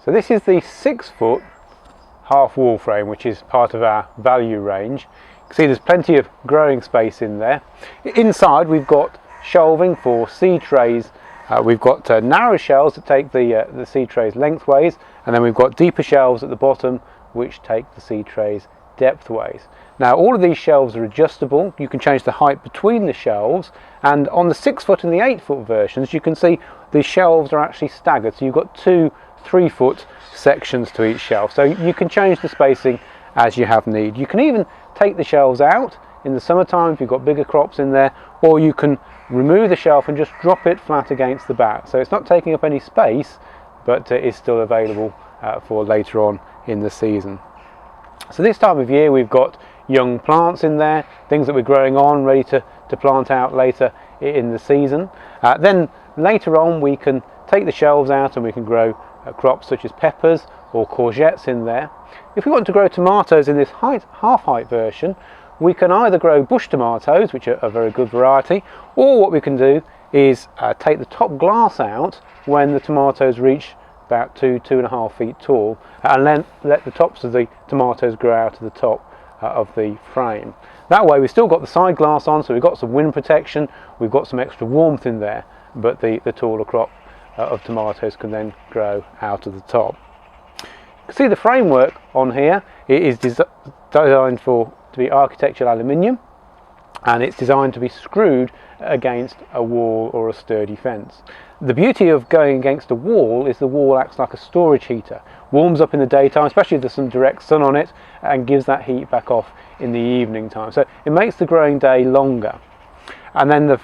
So this is the 6-foot half wall frame, which is part of our value range. You can see there's plenty of growing space in there. Inside we've got shelving for seed trays. We've got narrow shelves that take the seed trays lengthways, and then we've got deeper shelves at the bottom which take the seed trays depthways. Now all of these shelves are adjustable. You can change the height between the shelves, and on the 6-foot and the 8-foot versions you can see the shelves are actually staggered, so you've got 2 3-foot sections to each shelf, so you can change the spacing as you have need. You can even take the shelves out in the summertime if you've got bigger crops in there, or you can remove the shelf and just drop it flat against the back, so it's not taking up any space, but is still available for later on in the season. So this time of year we've got young plants in there, things that we're growing on, ready to plant out later in the season. Then later on we can take the shelves out and we can grow crops such as peppers or courgettes in there. If we want to grow tomatoes in this half height version, we can either grow bush tomatoes, which are a very good variety, or what we can do is take the top glass out when the tomatoes reach about 2.5 feet tall, and then let the tops of the tomatoes grow out to the top of the frame. That way we've still got the side glass on, so we've got some wind protection, we've got some extra warmth in there, but the taller crop of tomatoes can then grow out of the top. You can see the framework on here. It is designed to be architectural aluminium, and it's designed to be screwed against a wall or a sturdy fence. The beauty of going against a wall is the wall acts like a storage heater, warms up in the daytime, especially if there's some direct sun on it, and gives that heat back off in the evening time, so it makes the growing day longer. And then the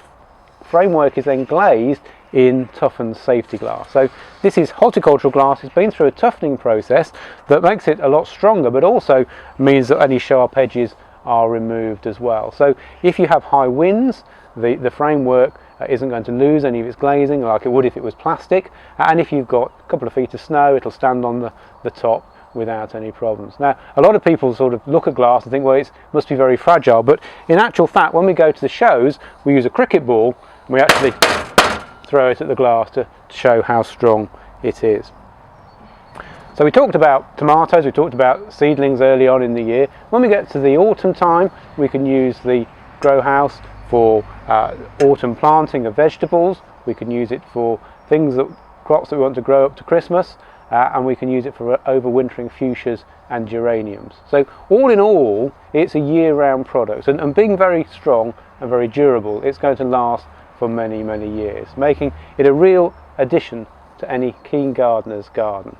framework is then glazed in toughened safety glass. So this is horticultural glass. It's been through a toughening process that makes it a lot stronger, but also means that any sharp edges are removed as well. So if you have high winds, the framework isn't going to lose any of its glazing like it would if it was plastic, and if you've got a couple of feet of snow, it'll stand on the top without any problems. Now a lot of people sort of look at glass and think, well, it must be very fragile, but in actual fact when we go to the shows we use a cricket ball and we actually throw it at the glass to show how strong it is. So we talked about tomatoes, we talked about seedlings early on in the year. When we get to the autumn time, we can use the grow house for autumn planting of vegetables. We can use it for crops that we want to grow up to Christmas, and we can use it for overwintering fuchsias and geraniums. So all in all, it's a year-round product, and being very strong and very durable, it's going to last for many, many years, making it a real addition to any keen gardener's garden.